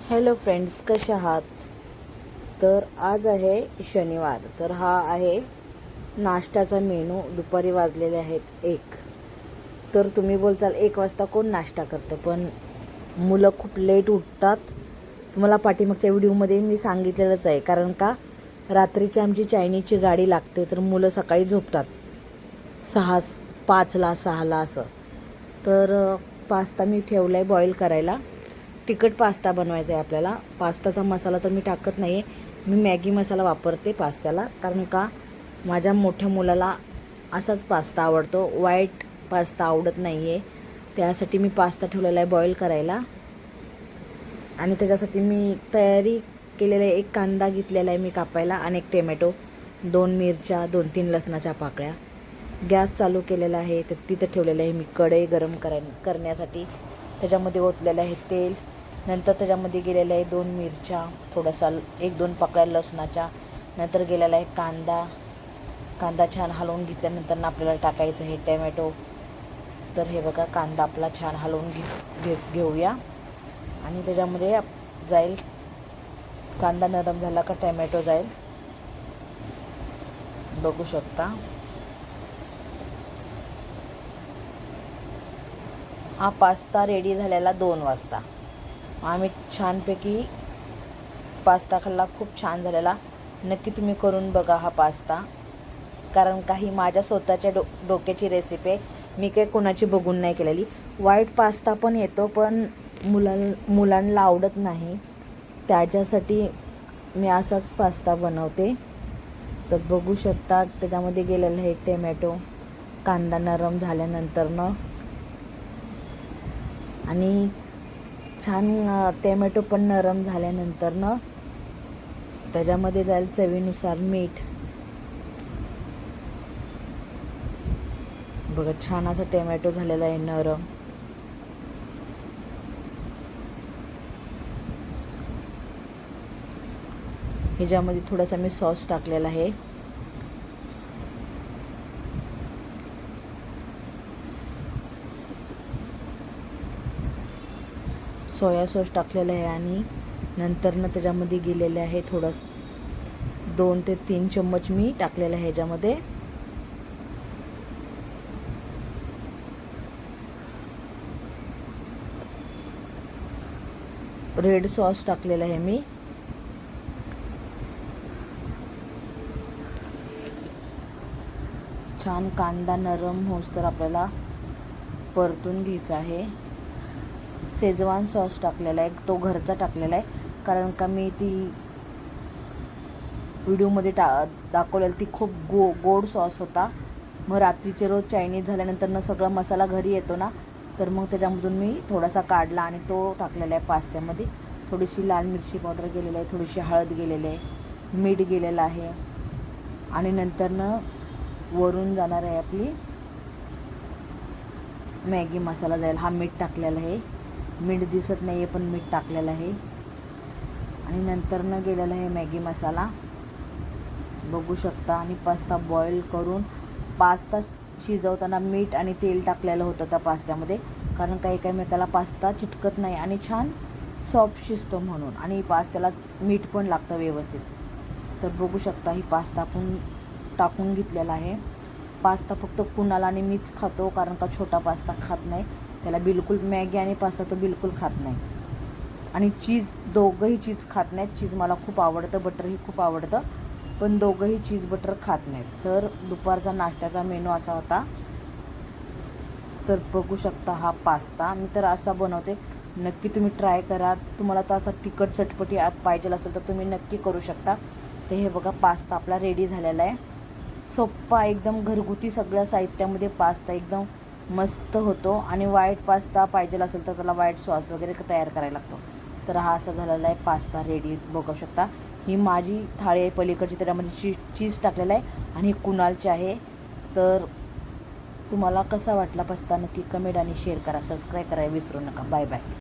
Hello friends, कसे आहात? तर आज आहे शनिवार. तर हा आहे नाश्त्याचा मेनू. दुपारी वाजलेले आहेत 1. तर तुम्ही बोलचाल 1 वाजता कोण नाश्ता करतं, पण मुलं खूप लेट उठतात. तुम्हाला पाठीमागच्या व्हिडिओमध्ये मी सांगितलेलंच आहे, कारण का रात्रीची आमची चायनीजची गाडी लागते, तर मुलं सकाळी झोपतात 6, 5ला 6ला असं. तर पास्ता मी ठेवला आहे बॉईल करायला. तिखट पास्ता बनवायचा आहे आपल्याला. पास्ताचा मसाला तर मी टाकत नाही आहे, मी मॅगी मसाला वापरते पास्त्याला, कारण का माझ्या मोठ्या मुलाला असाच पास्ता आवडतो, व्हाईट पास्ता आवडत नाही आहे. त्यासाठी मी पास्ता ठेवलेला आहे बॉईल करायला. आणि त्याच्यासाठी मी तयारी केलेला आहे. 1 कांदा घेतलेला आहे मी कापायला, आणि 1 टोमॅटो, 2 मिरच्या, 2-3 लसणाच्या पाकळ्या. गॅस चालू केलेला आहे. तर तिथं ठेवलेलं आहे मी कढई गरम करण्यासाठी. त्याच्यामध्ये ओतलेलं आहे तेल. नंतर त्याच्यामध्ये गेलेलं आहे 2 मिरच्या, थोडासा 1-2 पाकळ्या लसणाच्या. नंतर गेलेला आहे कांदा छान हलवून घेतल्यानंतर आपल्याला टाकायचं आहे टोमॅटो. तर हे बघा, कांदा आपला छान हलवून घेऊया. आणि त्याच्यामध्ये जाईल, कांदा नरम झाला का टोमॅटो जाईल, बघू शकता. हा पास्ता रेडी झालेला 2 वाजता. आम्ही छानपैकी पास्ता खाल्ला, खूप छान झालेला. नक्की तुम्ही करून बघा हा पास्ता, कारण काही माझ्या स्वतःच्या डोक्याची रेसिपी आहे. मी काही कोणाची बघून नाही केलेली. व्हाईट पास्ता पण येतो, पण मुलांना आवडत नाही, त्याच्यासाठी मी असाच पास्ता बनवते. तर बघू शकता, त्याच्यामध्ये गेलेलं आहे टोमॅटो. कांदा नरम झाल्यानंतरनं आणि छान टोमॅटो पण नरम झाल्यानंतरनं त्याच्यामध्ये जाईल चवीनुसार मीठ. बघा, छान असा टोमॅटो झालेला आहे नरम. ह्याच्यामध्ये थोडासा मी सॉस टाकलेला आहे. सोया सॉस टाकलेला आहे. आणि नंतरनं त्याच्यामध्ये गेलेले आहे थोडं 2 ते 3 चम्मच मी टाकलेलं आहे ह्याच्यामध्ये. रेड सॉस टाकलेला आहे मी. छान कांदा नरम होस तर आपल्याला परतून घ्यायचा आहे. शेजवान सॉस टाकलेला आहे, तो घरचा टाकलेला आहे, कारण का मी ती व्हिडिओमध्ये दाखवलेली ती खूप गोड सॉस होता. मग रात्रीचे रोज चायनीज झाल्यानंतर सगळा मसाला घरी येतो ना, तर मग त्याच्यामधून मी थोडासा काढला आणि तो टाकलेला आहे पास्त्यामध्ये. थोडीशी लाल मिरची पावडर गेलेली आहे, थोडीशी हळद गेलेली आहे, मीठ गेलेलं आहे. आणि नंतरनं वरून जाणार आहे आपली मॅगी मसाला जाईल. हा मीठ टाकलेला आहे, मीठ दिसत नाही आहे पण मीठ टाकलेलं आहे. आणि नंतरनं गेलेला आहे मॅगी मसाला, बघू शकता. आणि पास्ता बॉईल करून, पास्ता शिजवताना मीठ आणि तेल टाकलेलं होतं त्या पास्त्यामध्ये, कारण काही एकमेकाला पास्ता चिटकत नाही आणि छान सॉफ्ट शिजतो म्हणून. आणि पास्त्याला मीठ पण लागतं व्यवस्थित. तर बघू शकता, ही पास्ता आपण टाकून घेतलेला आहे. पास्ता फक्त कुणाला आणि मीच खातो, कारण का छोटा पास्ता खात नाही. त्याला बिलकुल मॅगी आणि पास्ता तो बिलकुल खात नाही. आणि चीज, दोघंही चीज खात नाहीत. चीज मला खूप आवडतं, बटरही खूप आवडतं, पण दोघंही चीज बटर खात नाहीत. तर दुपारचा नाश्त्याचा मेनू असा होता. तर बघू शकता हा पास्ता मी तर असा बनवते. नक्की तुम्ही ट्राय करा. तुम्हाला तर असा तिखट चटपटी पाहिजे असेल तर तुम्ही नक्की करू शकता. तर हे बघा, पास्ता आपला रेडी झालेला आहे. सोप्पा एकदम, घरगुती सगळ्या साहित्यामध्ये पास्ता एकदम मस्त होतो. आणि व्हाईट पास्ता पाहिजे असेल तर त्याला व्हाईट सॉस वगैरे तयार करायला लागतो. तर हा असा झालेला आहे पास्ता रेडी, बघू शकता. ही माझी थाळी आहे पलीकडची, त्याच्यामध्ये चीज टाकलेला आहे, आणि ही कुणालची आहे. तर तुम्हाला कसा वाटला पास्ता नक्की कमेंट आणि शेअर करा, सबस्क्राईब करायला विसरू नका. Bye bye.